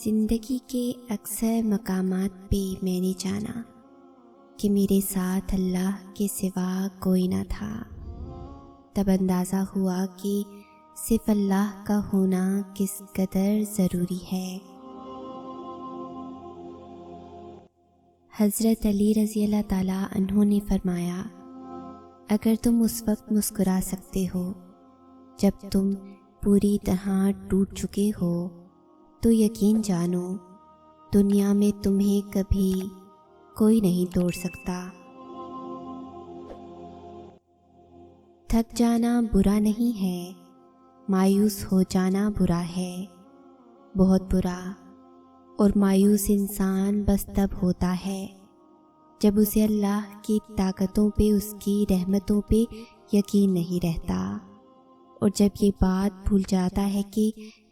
زندگی کے اکثر مقامات پہ میں نے جانا کہ میرے ساتھ اللہ کے سوا کوئی نہ تھا۔ تب اندازہ ہوا کہ صرف اللہ کا ہونا کس قدر ضروری ہے۔ حضرت علی رضی اللہ تعالیٰ عنہ نے فرمایا، اگر تم اس وقت مسکرا سکتے ہو جب تم پوری طرح ٹوٹ چکے ہو تو یقین جانو دنیا میں تمہیں کبھی کوئی نہیں توڑ سکتا۔ تھک جانا برا نہیں ہے، مایوس ہو جانا برا ہے، بہت برا۔ اور مایوس انسان بس تب ہوتا ہے جب اسے اللہ کی طاقتوں پہ، اس کی رحمتوں پہ یقین نہیں رہتا، اور جب یہ بات بھول جاتا ہے کہ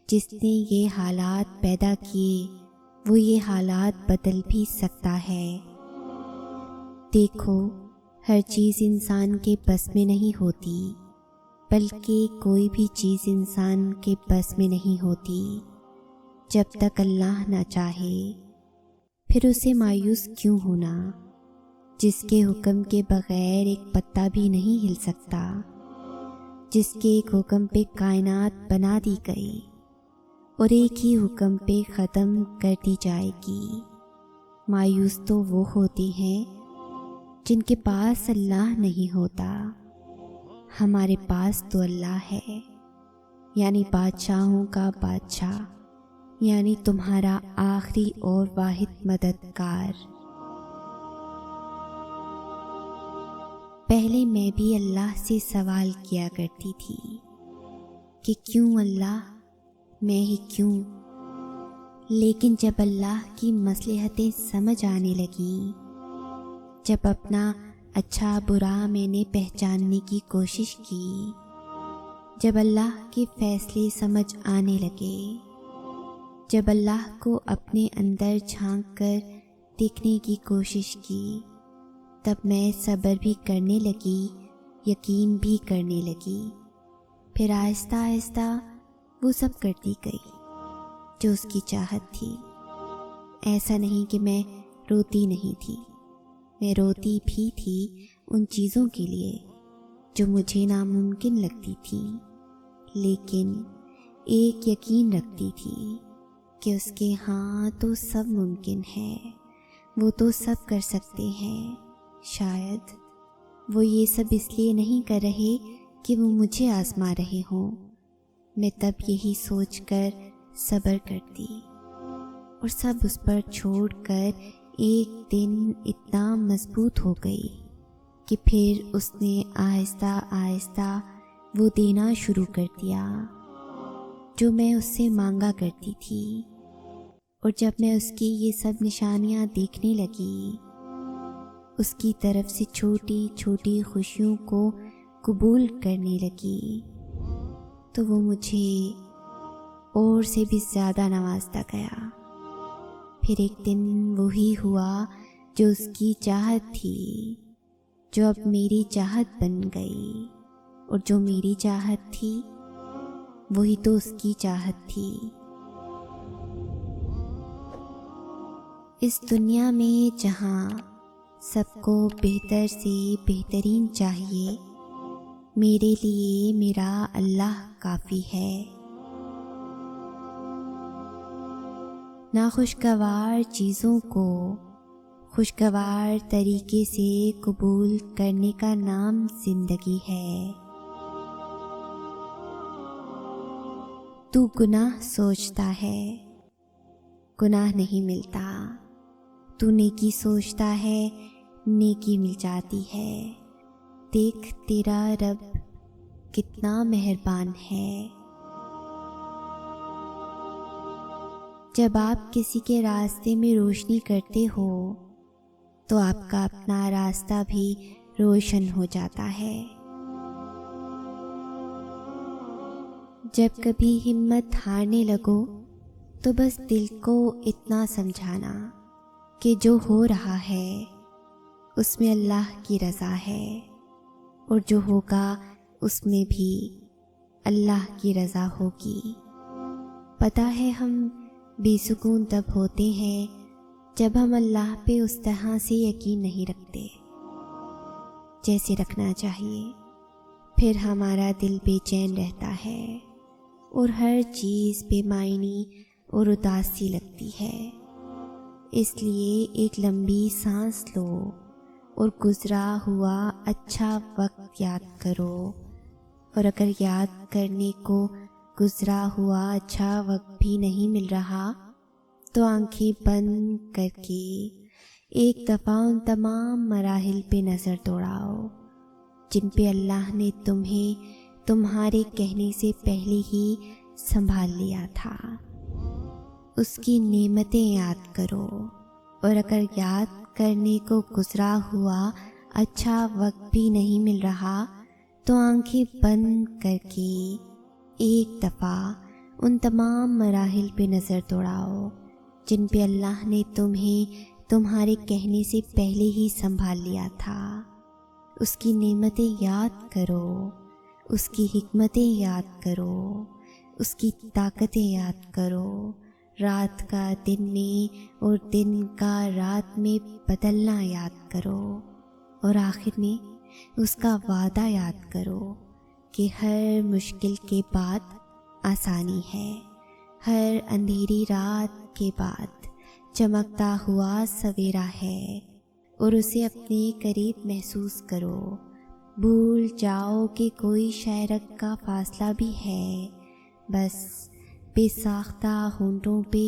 جس نے یہ حالات پیدا کیے وہ یہ حالات بدل بھی سکتا ہے۔ دیکھو، ہر چیز انسان کے بس میں نہیں ہوتی، بلکہ کوئی بھی چیز انسان کے بس میں نہیں ہوتی جب تک اللہ نہ چاہے۔ پھر اسے مایوس کیوں ہونا؟ جس کے حکم کے بغیر ایک پتا بھی نہیں ہل سکتا، جس کے ایک حکم پہ کائنات بنا دی گئی اور ایک ہی حکم پہ ختم کر دی جائے گی۔ مایوس تو وہ ہوتے ہیں جن کے پاس اللہ نہیں ہوتا۔ ہمارے پاس تو اللہ ہے، یعنی بادشاہوں کا بادشاہ، یعنی تمہارا آخری اور واحد مددگار۔ پہلے میں بھی اللہ سے سوال کیا کرتی تھی کہ کیوں اللہ، میں ہی کیوں؟ لیکن جب اللہ کی مصلحتیں سمجھ آنے لگیں، جب اپنا اچھا برا میں نے پہچاننے کی کوشش کی، جب اللہ کے فیصلے سمجھ آنے لگے، جب اللہ کو اپنے اندر جھانک کر دیکھنے کی کوشش کی، تب میں صبر بھی کرنے لگی، یقین بھی کرنے لگی۔ پھر آہستہ آہستہ وہ سب کرتی گئی جو اس کی چاہت تھی۔ ایسا نہیں کہ میں روتی نہیں تھی، میں روتی بھی تھی ان چیزوں کے لیے جو مجھے ناممکن لگتی تھیں، لیکن ایک یقین رکھتی تھی کہ اس کے ہاں تو سب ممکن ہے، وہ تو سب کر سکتے ہیں۔ شاید وہ یہ سب اس لیے نہیں کر رہے کہ وہ مجھے آزما رہے ہوں۔ میں تب یہی سوچ کر صبر کرتی اور سب اس پر چھوڑ کر ایک دن اتنا مضبوط ہو گئی کہ پھر اس نے آہستہ آہستہ وہ دینا شروع کر دیا جو میں اس سے مانگا کرتی تھی۔ اور جب میں اس کی یہ سب نشانیاں دیکھنے لگی، اس کی طرف سے چھوٹی چھوٹی خوشیوں کو قبول کرنے لگی، تو وہ مجھے اور سے بھی زیادہ نوازتا گیا۔ پھر ایک دن وہی ہوا جو اس کی چاہت تھی، جو اب میری چاہت بن گئی، اور جو میری چاہت تھی وہی تو اس کی چاہت تھی۔ اس دنیا میں جہاں سب کو بہتر سے بہترین چاہیے، میرے لیے میرا اللہ کافی ہے۔ ناخوشگوار چیزوں کو خوشگوار طریقے سے قبول کرنے کا نام زندگی ہے۔ تو گناہ سوچتا ہے، گناہ نہیں ملتا۔ تو نیکی سوچتا ہے، نیکی مل جاتی ہے۔ دیکھ تیرا رب کتنا مہربان ہے۔ جب آپ کسی کے راستے میں روشنی کرتے ہو تو آپ کا اپنا راستہ بھی روشن ہو جاتا ہے۔ جب کبھی ہمت ہارنے لگو تو بس دل کو اتنا سمجھانا کہ جو ہو رہا ہے اس میں اللہ کی رضا ہے، اور جو ہوگا اس میں بھی اللہ کی رضا ہوگی۔ پتہ ہے ہم بے سکون تب ہوتے ہیں جب ہم اللہ پہ اس طرح سے یقین نہیں رکھتے جیسے رکھنا چاہیے۔ پھر ہمارا دل بے چین رہتا ہے اور ہر چیز بے معنی اور اداس سی لگتی ہے۔ اس لیے ایک لمبی سانس لو اور گزرا ہوا اچھا وقت یاد کرو، اور اگر یاد کرنے کو گزرا ہوا اچھا وقت بھی نہیں مل رہا تو آنکھیں بند کر کے ایک دفعہ ان تمام مراحل پہ نظر دوڑاؤ جن پہ اللہ نے تمہیں تمہارے کہنے سے پہلے ہی سنبھال لیا تھا۔ اس کی نعمتیں یاد کرو، اور اگر یاد کرنے کو گزرا ہوا اچھا وقت بھی نہیں مل رہا تو آنکھیں بند کر کے ایک دفعہ ان تمام مراحل پہ نظر دوڑاؤ جن پہ اللہ نے تمہیں تمہارے کہنے سے پہلے ہی سنبھال لیا تھا۔ اس کی نعمتیں یاد کرو، اس کی حکمتیں یاد کرو، اس کی طاقتیں یاد کرو، رات کا دن میں اور دن کا رات میں بدلنا یاد کرو، اور آخر میں اس کا وعدہ یاد کرو کہ ہر مشکل کے بعد آسانی ہے، ہر اندھیری رات کے بعد چمکتا ہوا سویرا ہے، اور اسے اپنے قریب محسوس کرو۔ بھول جاؤ کہ کوئی شہرک کا فاصلہ بھی ہے، بس بے ساختہ ہونٹوں پہ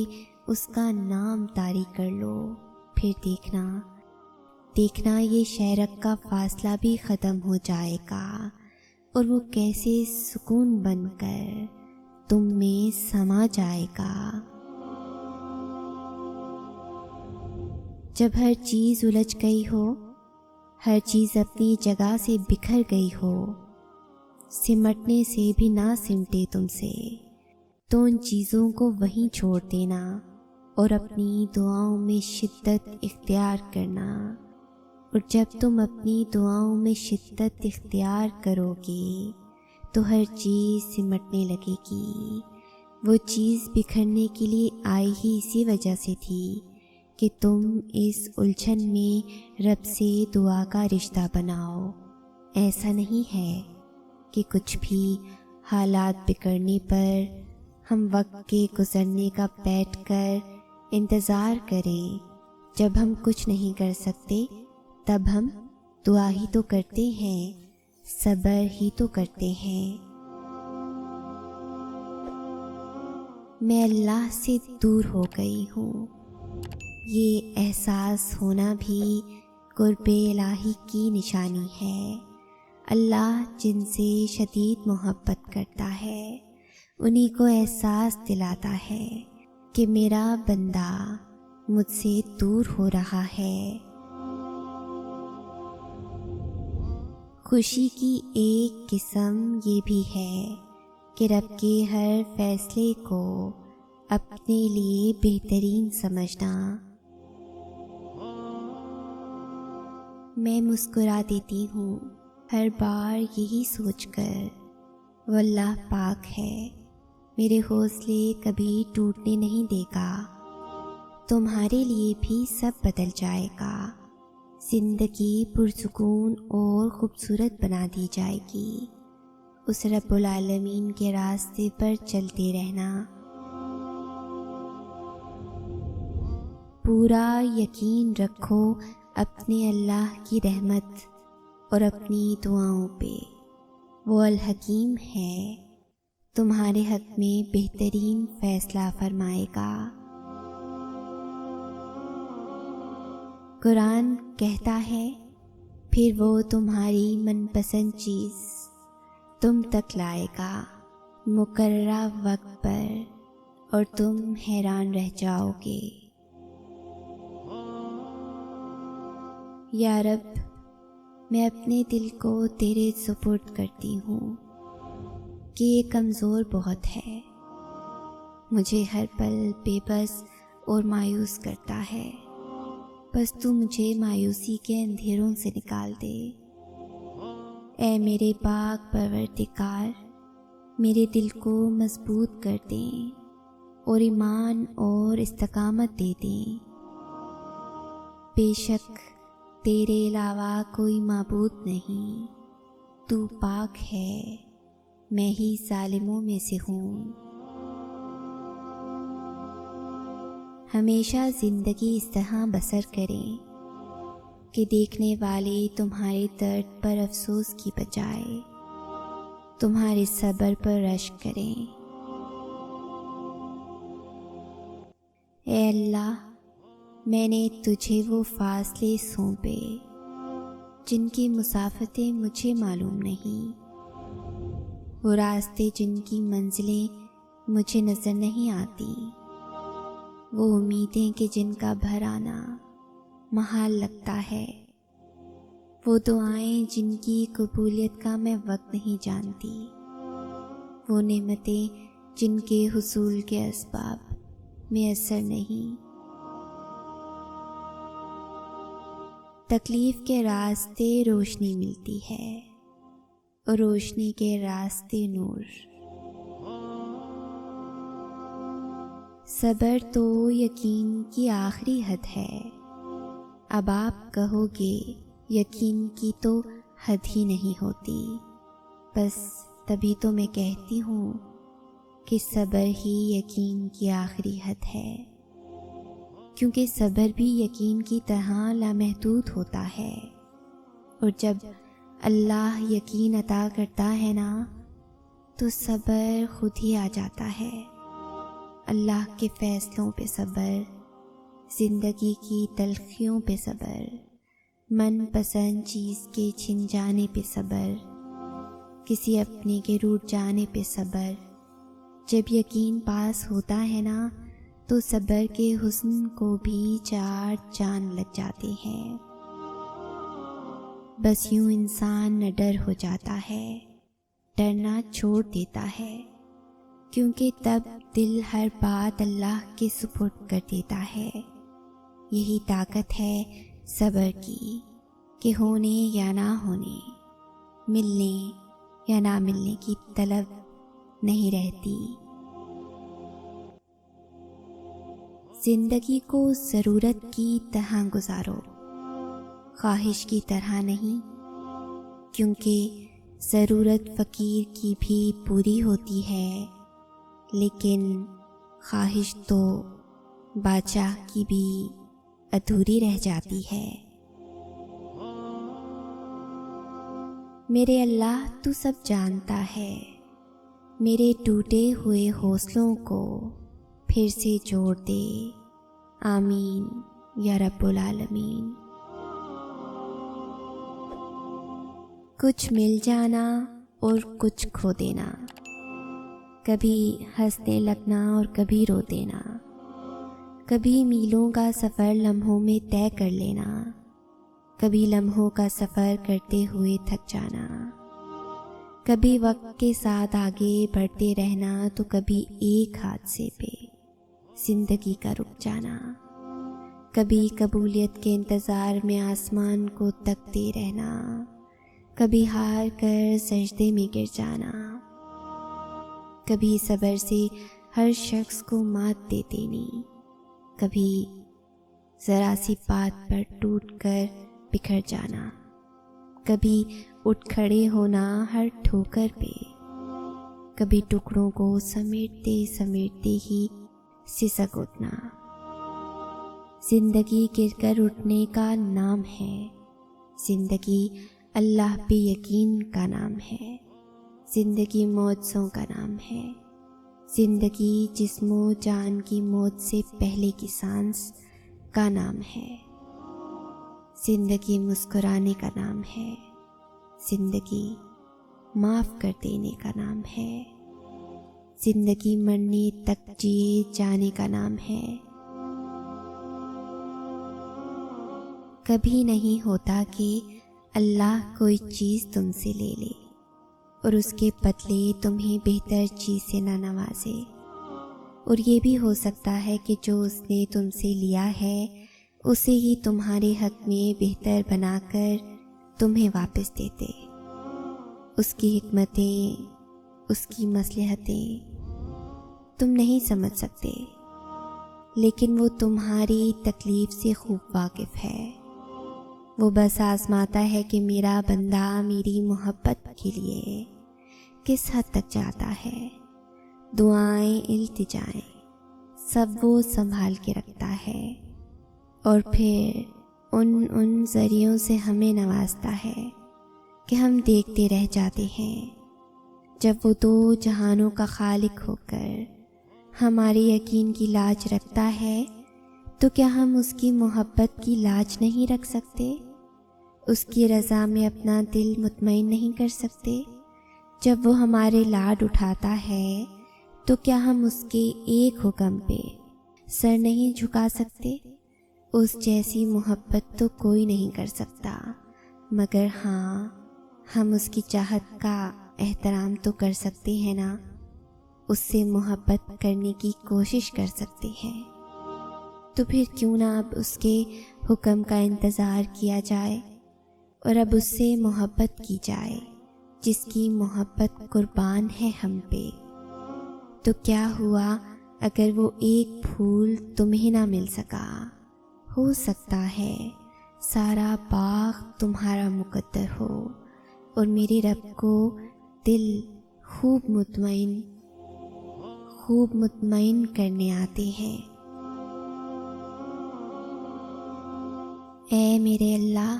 اس کا نام طاری کر لو، پھر دیکھنا یہ شہرک کا فاصلہ بھی ختم ہو جائے گا، اور وہ کیسے سکون بن کر تم میں سما جائے گا۔ جب ہر چیز الجھ گئی ہو، ہر چیز اپنی جگہ سے بکھر گئی ہو، سمٹنے سے بھی نہ سمٹے تم سے، تو ان چیزوں کو وہیں چھوڑ دینا اور اپنی دعاؤں میں شدت اختیار کرنا۔ اور جب تم اپنی دعاؤں میں شدت اختیار کرو گے تو ہر چیز سمٹنے لگے گی۔ وہ چیز بکھرنے کے لیے آئی ہی اسی وجہ سے تھی کہ تم اس الجھن میں رب سے دعا کا رشتہ بناؤ۔ ایسا نہیں ہے کہ کچھ بھی حالات بگڑنے پر ہم وقت کے گزرنے کا بیٹھ کر انتظار کریں۔ جب ہم کچھ نہیں کر سکتے تب ہم دعا ہی تو کرتے ہیں، صبر ہی تو کرتے ہیں۔ میں اللہ سے دور ہو گئی ہوں، یہ احساس ہونا بھی قرب الہی کی نشانی ہے۔ اللہ جن سے شدید محبت کرتا ہے انہی کو احساس دلاتا ہے کہ میرا بندہ مجھ سے دور ہو رہا ہے۔ خوشی کی ایک قسم یہ بھی ہے کہ رب کے ہر فیصلے کو اپنے لیے بہترین سمجھنا۔ میں مسکرا دیتی ہوں ہر بار یہی سوچ کر وہ اللہ پاک ہے، میرے حوصلے کبھی ٹوٹنے نہیں دے گا، تمہارے لیے بھی سب بدل جائے گا، زندگی پرسکون اور خوبصورت بنا دی جائے گی۔ اس رب العالمین کے راستے پر چلتے رہنا۔ پورا یقین رکھو اپنے اللہ کی رحمت اور اپنی دعاؤں پہ، وہ الحکیم ہے، تمہارے حق میں بہترین فیصلہ فرمائے گا۔ قرآن کہتا ہے پھر وہ تمہاری من پسند چیز تم تک لائے گا مقررہ وقت پر، اور تم حیران رہ جاؤ گے۔ یا رب، میں اپنے دل کو تیرے سپرد کرتی ہوں کہ یہ کمزور بہت ہے، مجھے ہر پل بے بس اور مایوس کرتا ہے، بس تو مجھے مایوسی کے اندھیروں سے نکال دے۔ اے میرے پاک پروردگار، میرے دل کو مضبوط کر دیں اور ایمان اور استقامت دے دیں۔ بے شک تیرے علاوہ کوئی معبود نہیں، تو پاک ہے، میں ہی ظالموں میں سے ہوں۔ ہمیشہ زندگی اس طرح بسر کریں کہ دیکھنے والے تمہارے درد پر افسوس کی بجائے تمہارے صبر پر رشک کریں۔ اے اللہ، میں نے تجھے وہ فاصلے سونپے جن کی مسافتیں مجھے معلوم نہیں، وہ راستے جن کی منزلیں مجھے نظر نہیں آتی، وہ امیدیں کہ جن کا بھر آنا محال لگتا ہے، وہ دعائیں جن کی قبولیت کا میں وقت نہیں جانتی، وہ نعمتیں جن کے حصول کے اسباب میسر نہیں۔ تکلیف کے راستے روشنی ملتی ہے اور روشنی کے راستے نور۔ صبر تو یقین کی آخری حد ہے، اب آپ کہو گے یقین کی تو حد ہی نہیں ہوتی، بس تبھی تو میں کہتی ہوں کہ صبر ہی یقین کی آخری حد ہے، کیونکہ صبر بھی یقین کی طرح لامحدود ہوتا ہے، اور جب اللہ یقین عطا کرتا ہے نا تو صبر خود ہی آ جاتا ہے۔ اللہ کے فیصلوں پہ صبر، زندگی کی تلخیوں پہ صبر، من پسند چیز کے چھن جانے پہ صبر، کسی اپنے کے روٹھ جانے پہ صبر۔ جب یقین پاس ہوتا ہے نا تو صبر کے حسن کو بھی چار چاند لگ جاتے ہیں۔ بس یوں انسان نہ ڈر ہو جاتا ہے، ڈرنا چھوڑ دیتا ہے، کیونکہ تب دل ہر بات اللہ کے سپرد کر دیتا ہے۔ یہی طاقت ہے صبر کی کہ ہونے یا نہ ہونے، ملنے یا نہ ملنے کی طلب نہیں رہتی۔ زندگی کو ضرورت کی طرح گزارو، خواہش کی طرح نہیں، کیونکہ ضرورت فقیر کی بھی پوری ہوتی ہے، لیکن خواہش تو بادشاہ کی بھی ادھوری رہ جاتی ہے۔ میرے اللہ تو سب جانتا ہے، میرے ٹوٹے ہوئے حوصلوں کو پھر سے جوڑ دے، آمین یا رب العالمین۔ کچھ مل جانا اور کچھ کھو دینا، کبھی ہنسنے لگنا اور کبھی رو دینا، کبھی میلوں کا سفر لمحوں میں طے کر لینا، کبھی لمحوں کا سفر کرتے ہوئے تھک جانا، کبھی وقت کے ساتھ آگے بڑھتے رہنا تو کبھی ایک حادثے پہ زندگی کا رک جانا، کبھی قبولیت کے انتظار میں آسمان کو تکتے رہنا، کبھی ہار کر سجدے میں گر جانا، کبھی صبر سے ہر شخص کو مات دے دینی، کبھی ذرا سی بات پر ٹوٹ کر بکھر جانا، کبھی اٹھ کھڑے ہونا ہر ٹھوکر پہ، کبھی ٹکڑوں کو سمیٹتے سمیٹتے ہی سسک اٹھنا۔ زندگی گر کر اٹھنے کا نام ہے، زندگی اللہ پہ یقین کا نام ہے، زندگی معجزوں کا نام ہے، زندگی جسم و جان کی موت سے پہلے کی سانس کا نام ہے، زندگی مسکرانے کا نام ہے، زندگی معاف کر دینے کا نام ہے، زندگی مرنے تک جیے جانے کا نام ہے۔ کبھی نہیں ہوتا کہ اللہ کوئی چیز تم سے لے لے اور اس کے بدلے تمہیں بہتر چیز سے نہ نوازے، اور یہ بھی ہو سکتا ہے کہ جو اس نے تم سے لیا ہے اسے ہی تمہارے حق میں بہتر بنا کر تمہیں واپس دیتے۔ اس کی حکمتیں، اس کی مصلحتیں تم نہیں سمجھ سکتے، لیکن وہ تمہاری تکلیف سے خوب واقف ہے۔ وہ بس آزماتا ہے کہ میرا بندہ میری محبت کے لیے کس حد تک جاتا ہے۔ دعائیں، التجائیں سب وہ سنبھال کے رکھتا ہے، اور پھر ان ذریعوں سے ہمیں نوازتا ہے کہ ہم دیکھتے رہ جاتے ہیں۔ جب وہ دو جہانوں کا خالق ہو کر ہمارے یقین کی لاج رکھتا ہے، تو کیا ہم اس کی محبت کی لاج نہیں رکھ سکتے؟ اس کی رضا میں اپنا دل مطمئن نہیں کر سکتے؟ جب وہ ہمارے لاڈ اٹھاتا ہے تو کیا ہم اس کے ایک حکم پہ سر نہیں جھکا سکتے؟ اس جیسی محبت تو کوئی نہیں کر سکتا، مگر ہاں، ہم اس کی چاہت کا احترام تو کر سکتے ہیں نا، اس سے محبت کرنے کی کوشش کر سکتے ہیں۔ تو پھر کیوں نہ اب اس کے حکم کا انتظار کیا جائے اور اب اس سے محبت کی جائے، جس کی محبت قربان ہے ہم پہ۔ تو کیا ہوا اگر وہ ایک پھول تمہیں نہ مل سکا؟ ہو سکتا ہے سارا باغ تمہارا مقدر ہو، اور میرے رب کو دل خوب مطمئن کرنے آتے ہیں۔ اے میرے اللہ،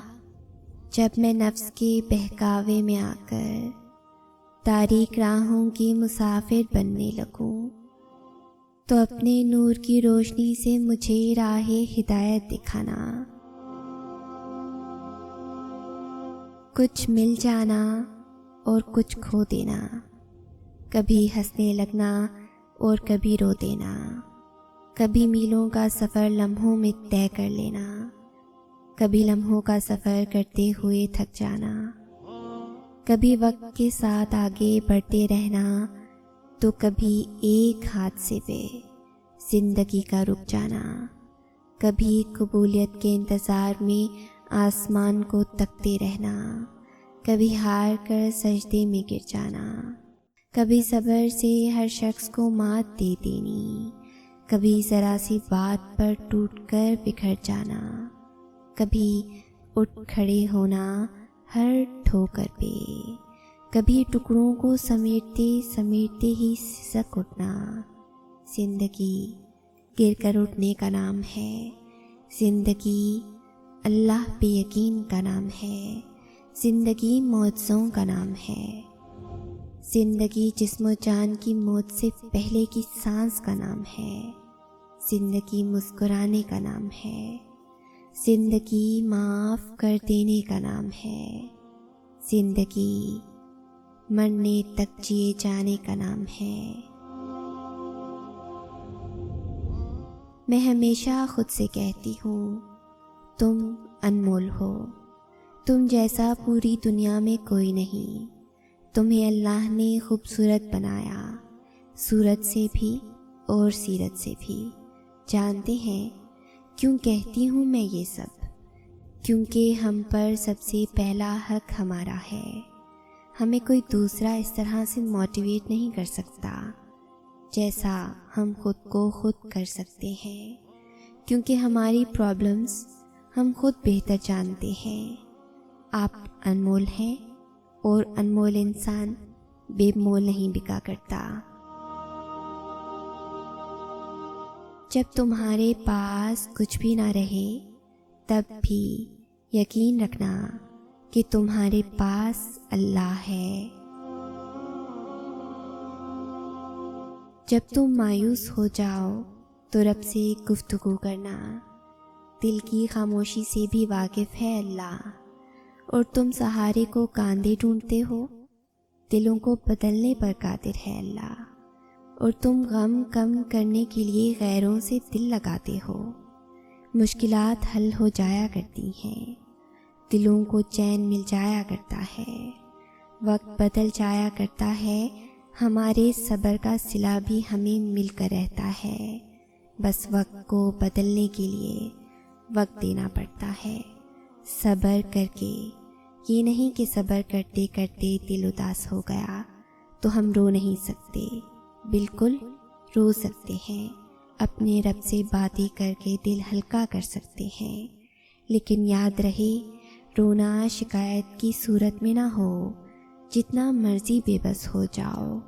جب میں نفس کے بہکاوے میں آ کر تاریک راہوں کی مسافر بننے لگوں، تو اپنے نور کی روشنی سے مجھے راہ ہدایت دکھانا۔ کچھ مل جانا اور کچھ کھو دینا، کبھی ہنسنے لگنا اور کبھی رو دینا، کبھی میلوں کا سفر لمحوں میں طے کر لینا، کبھی لمحوں کا سفر کرتے ہوئے تھک جانا، کبھی وقت کے ساتھ آگے بڑھتے رہنا، تو کبھی ایک حادثے پہ زندگی کا رک جانا، کبھی قبولیت کے انتظار میں آسمان کو تکتے رہنا، کبھی ہار کر سجدے میں گر جانا، کبھی صبر سے ہر شخص کو مات دے دینی، کبھی ذرا سی بات پر ٹوٹ کر بکھر جانا، کبھی اٹھ کھڑے ہونا ہر ٹھوکر پہ، کبھی ٹکڑوں کو سمیٹتے ہی سسک اٹھنا۔ زندگی گر کر اٹھنے کا نام ہے، زندگی اللہ پہ یقین کا نام ہے، زندگی معجزوں کا نام ہے، زندگی جسم و جان کی موت سے پہلے کی سانس کا نام ہے، زندگی مسکرانے کا نام ہے، زندگی معاف کر دینے کا نام ہے، زندگی مرنے تک جیے جانے کا نام ہے۔ میں ہمیشہ خود سے کہتی ہوں، تم انمول ہو، تم جیسا پوری دنیا میں کوئی نہیں۔ تمہیں اللہ نے خوبصورت بنایا، صورت سے بھی اور سیرت سے بھی۔ جانتے ہیں کیوں کہتی ہوں میں یہ سب؟ کیونکہ ہم پر سب سے پہلا حق ہمارا ہے۔ ہمیں کوئی دوسرا اس طرح سے موٹیویٹ نہیں کر سکتا جیسا ہم خود کو خود کر سکتے ہیں، کیونکہ ہماری پرابلمز ہم خود بہتر جانتے ہیں۔ آپ انمول ہیں، اور انمول انسان بے مول نہیں بکا کرتا۔ جب تمہارے پاس کچھ بھی نہ رہے تب بھی یقین رکھنا کہ تمہارے پاس اللہ ہے۔ جب تم مایوس ہو جاؤ تو رب سے گفتگو کرنا، دل کی خاموشی سے بھی واقف ہے اللہ، اور تم سہارے کو کاندھے ڈھونڈتے ہو، دلوں کو بدلنے پر قادر ہے اللہ، اور تم غم کم کرنے کے لیے غیروں سے دل لگاتے ہو۔ مشکلات حل ہو جایا کرتی ہیں، دلوں کو چین مل جایا کرتا ہے، وقت بدل جایا کرتا ہے، ہمارے صبر کا صلہ بھی ہمیں مل کر رہتا ہے۔ بس وقت کو بدلنے کے لیے وقت دینا پڑتا ہے، صبر کر کے۔ یہ نہیں کہ صبر کرتے کرتے دل اداس ہو گیا تو ہم رو نہیں سکتے، بالکل رو سکتے ہیں، اپنے رب سے باتیں کر کے دل ہلکا کر سکتے ہیں، لیکن یاد رہے رونا شکایت کی صورت میں نہ ہو۔ جتنا مرضی بے بس ہو جاؤ،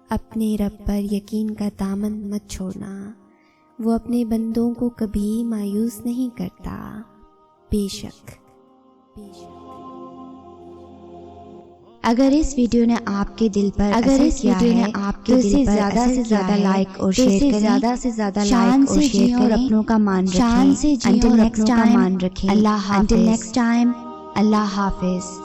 اپنے رب پر یقین کا دامن مت چھوڑنا، وہ اپنے بندوں کو کبھی مایوس نہیں کرتا، بے شک۔ اگر اس ویڈیو نے آپ کے دل پر اثر کیا ہے تو اسے زیادہ سے زیادہ لائک اور شیئر کریں، زیادہ سے زیادہ لائک اور شیئر کریں، اپنوں کا مان رکھیں، انٹل نیکسٹ ٹائم، اللہ حافظ۔